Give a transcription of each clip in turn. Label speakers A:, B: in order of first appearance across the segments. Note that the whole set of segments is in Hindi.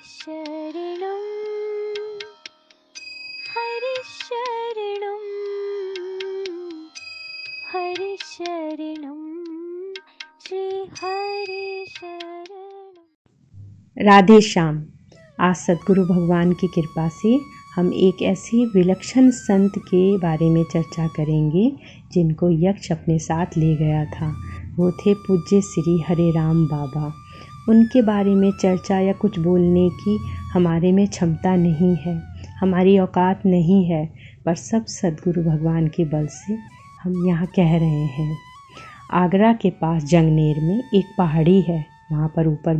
A: हरिशरणं हरिशरणं हरिशरणं श्री हरिशरणं।
B: राधे श्याम। आज सद्गुरु भगवान की कृपा से हम एक ऐसे विलक्षण संत के बारे में चर्चा करेंगे जिनको यक्ष अपने साथ ले गया था। वो थे पूज्य श्री हरे राम बाबा। उनके बारे में चर्चा या कुछ बोलने की हमारे में क्षमता नहीं है, हमारी औकात नहीं है, पर सब सद्गुरु भगवान के बल से हम यहाँ कह रहे हैं। आगरा के पास जंगनेर में एक पहाड़ी है, वहाँ पर ऊपर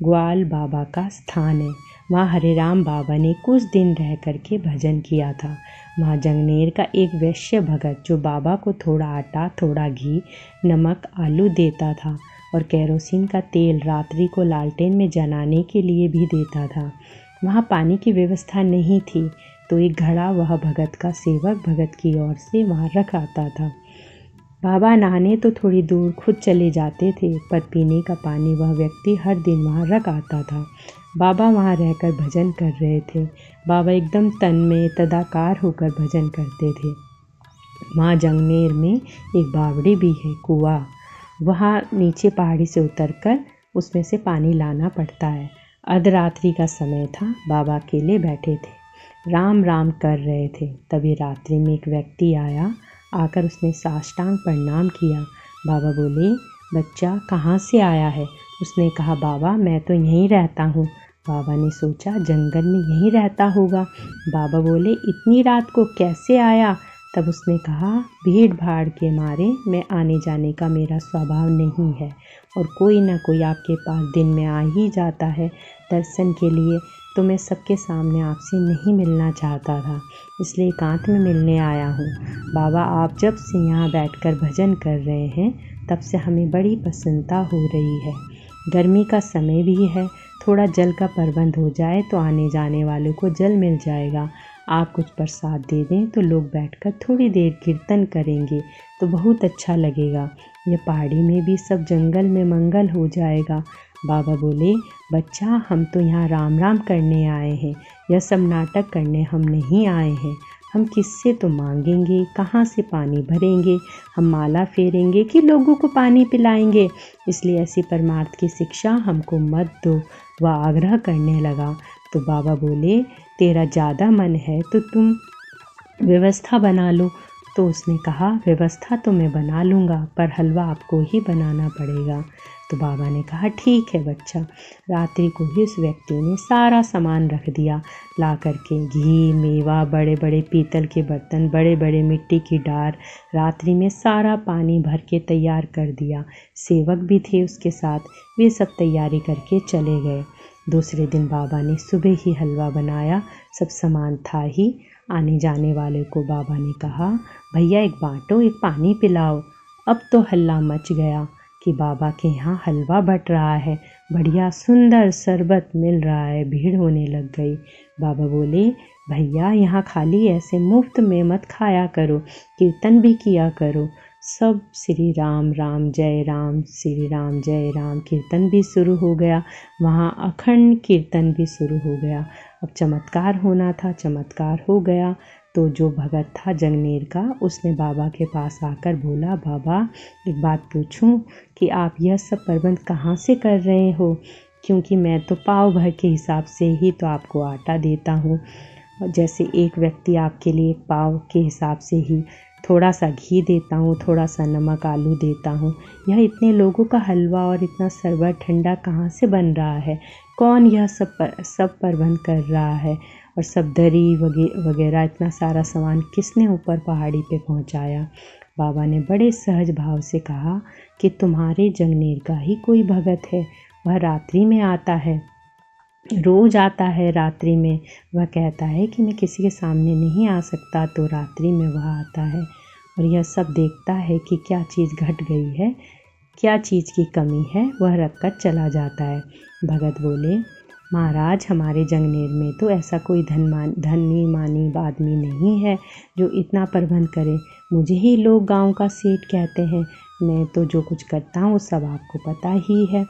B: ग्वाल बाबा का स्थान है। वहाँ हरे राम बाबा ने कुछ दिन रह कर के भजन किया था। वहाँ जंगनेर का एक वैश्य भगत जो बाबा को थोड़ा आटा, थोड़ा घी, नमक, आलू देता था और केरोसिन का तेल रात्रि को लालटेन में जलाने के लिए भी देता था। वहाँ पानी की व्यवस्था नहीं थी, तो एक घड़ा वह भगत का सेवक भगत की ओर से वहाँ रख आता था। बाबा नहाने तो थोड़ी दूर खुद चले जाते थे, पर पीने का पानी वह व्यक्ति हर दिन वहाँ रख आता था। बाबा वहाँ रहकर भजन कर रहे थे। बाबा एकदम तन में तदाकार होकर भजन करते थे। वहाँ जंगनेर में एक बावड़ी भी है, कुआं। वहाँ नीचे पहाड़ी से उतरकर उसमें से पानी लाना पड़ता है। अर्धरात्रि का समय था। बाबा अकेले बैठे थे, राम राम कर रहे थे। तभी रात्रि में एक व्यक्ति आकर उसने साष्टांग प्रणाम किया। बाबा बोले, बच्चा कहाँ से आया है? उसने कहा, बाबा मैं तो यहीं रहता हूँ। बाबा ने सोचा जंगल में यहीं रहता होगा। बाबा बोले, इतनी रात को कैसे आया? तब उसने कहा, भीड़ भाड़ के मारे मैं आने जाने का मेरा स्वभाव नहीं है, और कोई ना कोई आपके पास दिन में आ ही जाता है दर्शन के लिए, तो मैं सबके सामने आपसे नहीं मिलना चाहता था, इसलिए एकांत में मिलने आया हूँ। बाबा आप जब से यहाँ बैठकर भजन कर रहे हैं तब से हमें बड़ी प्रसन्नता हो रही है। गर्मी का समय भी है, थोड़ा जल का प्रबंध हो जाए तो आने जाने वालों को जल मिल जाएगा। आप कुछ प्रसाद दे दें तो लोग बैठकर थोड़ी देर कीर्तन करेंगे तो बहुत अच्छा लगेगा। यह पहाड़ी में भी सब जंगल में मंगल हो जाएगा। बाबा बोले, बच्चा हम तो यहाँ राम राम करने आए हैं, यह सब नाटक करने हम नहीं आए हैं। हम किससे तो मांगेंगे, कहाँ से पानी भरेंगे, हम माला फेरेंगे कि लोगों को पानी पिलाएंगे? इसलिए ऐसी परमार्थ की शिक्षा हमको मत दो। वह आग्रह करने लगा तो बाबा बोले, तेरा ज़्यादा मन है तो तुम व्यवस्था बना लो। तो उसने कहा, व्यवस्था तो मैं बना लूँगा, पर हलवा आपको ही बनाना पड़ेगा। तो बाबा ने कहा, ठीक है बच्चा। रात्रि को ही उस व्यक्ति ने सारा सामान रख दिया, ला करके घी, मेवा, बड़े बड़े पीतल के बर्तन, बड़े बड़े मिट्टी की डार। रात्रि में सारा पानी भर के तैयार कर दिया। सेवक भी थे उसके साथ, वे सब तैयारी करके चले गए। दूसरे दिन बाबा ने सुबह ही हलवा बनाया, सब सामान था ही। आने जाने वाले को बाबा ने कहा, भैया एक बाँटो, एक पानी पिलाओ। अब तो हल्ला मच गया कि बाबा के यहाँ हलवा बट रहा है, बढ़िया सुंदर शरबत मिल रहा है, भीड़ होने लग गई। बाबा बोले, भैया यहाँ खाली ऐसे मुफ्त में मत खाया करो, कीर्तन भी किया करो। सब श्री राम राम जय राम, श्री राम जय राम कीर्तन भी शुरू हो गया। वहाँ अखंड कीर्तन भी शुरू हो गया। अब चमत्कार होना था, चमत्कार हो गया। तो जो भगत था जंगनेर का, उसने बाबा के पास आकर बोला, बाबा एक बात पूछूं कि आप यह सब प्रबंध कहाँ से कर रहे हो? क्योंकि मैं तो पाव भर के हिसाब से ही तो आपको आटा देता हूँ, जैसे एक व्यक्ति आपके लिए एक पाव के हिसाब से ही थोड़ा सा घी देता हूँ, थोड़ा सा नमक, आलू देता हूँ। यह इतने लोगों का हलवा और इतना शरबत ठंडा कहाँ से बन रहा है? कौन यह सब प्रबंध कर रहा है? और सब दरी वगैरह इतना सारा सामान किसने ऊपर पहाड़ी पे पहुँचाया? बाबा ने बड़े सहज भाव से कहा कि तुम्हारे जंगनेर का ही कोई भगत है, वह रात्रि में आता है, रोज़ आता है रात्रि में। वह कहता है कि मैं किसी के सामने नहीं आ सकता, तो रात्रि में वह आता है और यह सब देखता है कि क्या चीज़ घट गई है, क्या चीज़ की कमी है, वह रख कर चला जाता है। भगत बोले, महाराज हमारे जंगनेर में तो ऐसा कोई धनी मानी आदमी नहीं है जो इतना प्रबंध करे। मुझे ही लोग गांव का सेठ कहते हैं। मैं तो जो कुछ करता हूँ सब आपको पता ही है।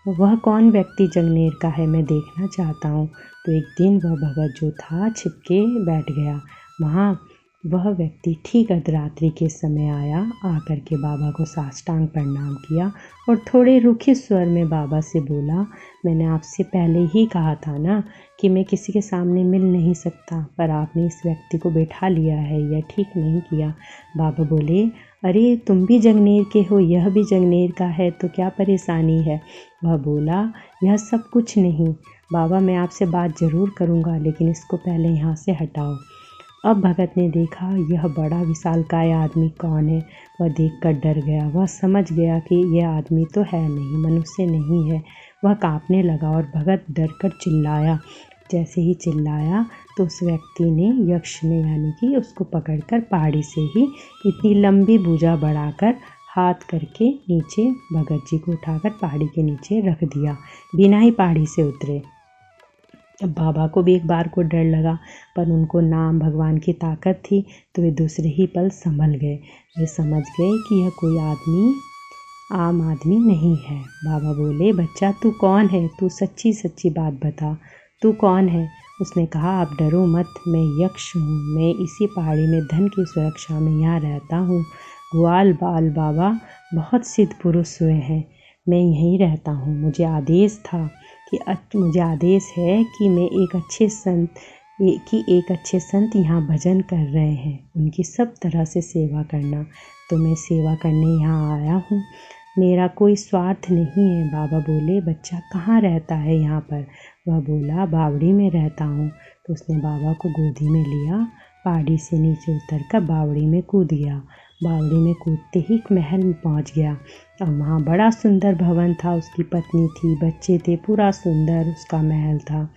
B: वह कौन व्यक्ति जंगनेर का है, मैं देखना चाहता हूँ। तो एक दिन वह भगत जो था छिपके बैठ गया। वहाँ वह व्यक्ति ठीक अर्धरात्रि के समय आया। आकर के बाबा को साष्टांग प्रणाम किया और थोड़े रूखे स्वर में बाबा से बोला, मैंने आपसे पहले ही कहा था ना कि मैं किसी के सामने मिल नहीं सकता, पर आपने इस व्यक्ति को बैठा लिया है, यह ठीक नहीं किया। बाबा बोले, अरे तुम भी जंगनेर के हो, यह भी जंगनेर का है, तो क्या परेशानी है। वह बोला, यह सब कुछ नहीं बाबा, मैं आपसे बात ज़रूर करूँगा, लेकिन इसको पहले यहाँ से हटाओ। अब भगत ने देखा यह बड़ा विशालकाय आदमी कौन है। वह देखकर डर गया। वह समझ गया कि यह आदमी तो है नहीं, मनुष्य नहीं है। वह कांपने लगा और भगत डर कर चिल्लाया। जैसे ही चिल्लाया तो उस व्यक्ति ने, यक्ष ने, यानी कि उसको पकड़कर पहाड़ी से ही इतनी लंबी भुजा बढ़ाकर हाथ करके नीचे भगत जी को उठाकर पहाड़ी के नीचे रख दिया, बिना ही पहाड़ी से उतरे। अब बाबा को भी एक बार को डर लगा, पर उनको नाम भगवान की ताकत थी, तो वे दूसरे ही पल संभल गए। वे समझ गए कि यह कोई आम आदमी नहीं है। बाबा बोले, बच्चा तू कौन है, तू सच्ची सच्ची बात बता, तू कौन है। उसने कहा, आप डरो मत, मैं यक्ष हूँ। मैं इसी पहाड़ी में धन की सुरक्षा में यहाँ रहता हूँ। ग्वाल बाल बाबा बहुत सिद्ध पुरुष हुए हैं, मैं यहीं रहता हूँ। मुझे आदेश है कि एक अच्छे संत यहाँ भजन कर रहे हैं, उनकी सब तरह से सेवा करना। तो मैं सेवा करने यहाँ आया हूँ, मेरा कोई स्वार्थ नहीं है। बाबा बोले, बच्चा कहाँ रहता है यहाँ पर। वह बोला, बावड़ी में रहता हूँ। तो उसने बाबा को गोदी में लिया, पहाड़ी से नीचे उतरकर बावड़ी में कूद गया। बावड़ी में कूदते ही एक महल में पहुँच गया और वहाँ बड़ा सुंदर भवन था। उसकी पत्नी थी, बच्चे थे, पूरा सुंदर उसका महल था।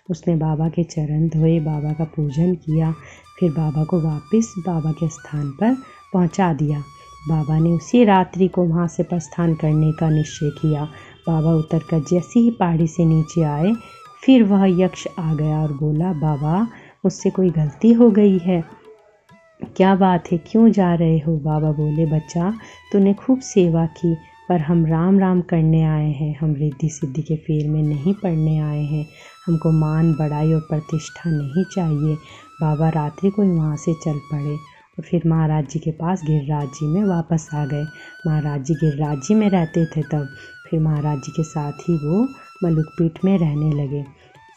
B: उसने बाबा के चरण धोए, बाबा का पूजन किया, फिर बाबा को वापस बाबा के स्थान पर पहुँचा दिया। बाबा ने उसी रात्रि को वहाँ से प्रस्थान करने का निश्चय किया। बाबा उतरकर जैसे ही पहाड़ी से नीचे आए, फिर वह यक्ष आ गया और बोला, बाबा मुझसे कोई गलती हो गई है, क्या बात है, क्यों जा रहे हो। बाबा बोले, बच्चा तूने खूब सेवा की, पर हम राम राम करने आए हैं, हम रिद्धि सिद्धि के फेर में नहीं पड़ने आए हैं। हमको मान बड़ाई और प्रतिष्ठा नहीं चाहिए। बाबा रात्रि को ही वहाँ से चल पड़े और फिर महाराज जी के पास गिरिराज जी में वापस आ गए। महाराज जी गिरिराज जी में रहते थे तब। फिर महाराज जी के साथ ही वो मलुकपीठ में रहने लगे।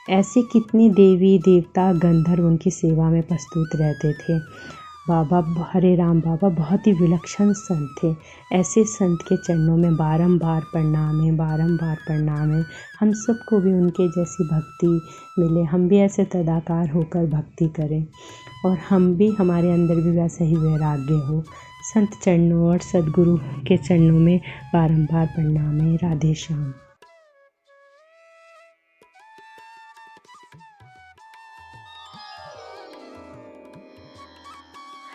B: ऐसे कितने देवी देवता गंधर्व उनकी सेवा में प्रस्तुत रहते थे। बाबा हरे राम बाबा बहुत ही विलक्षण संत थे। ऐसे संत के चरणों में बारंबार प्रणाम है, बारंबार प्रणाम है। हम सबको भी उनके जैसी भक्ति मिले, हम भी ऐसे तदाकार होकर भक्ति करें और हम भी, हमारे अंदर भी वैसा ही वैराग्य हो। संत चरणों और सद्गुरु के चरणों में बारंबार प्रणाम है। राधे श्याम।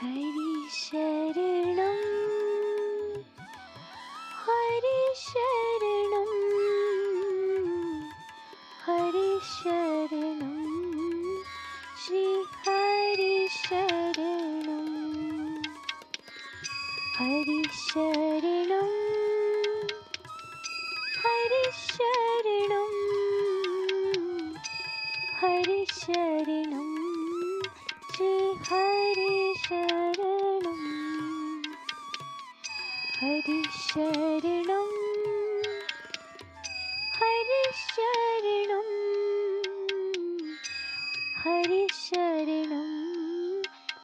A: हरि शरणं हरि शरणं हरि शरणं श्री हरि शरणं हरि शरणं हरि शरणं हरि शरणं श्री हरि शरणं हरि शरणं हरि शरणं हरि शरणं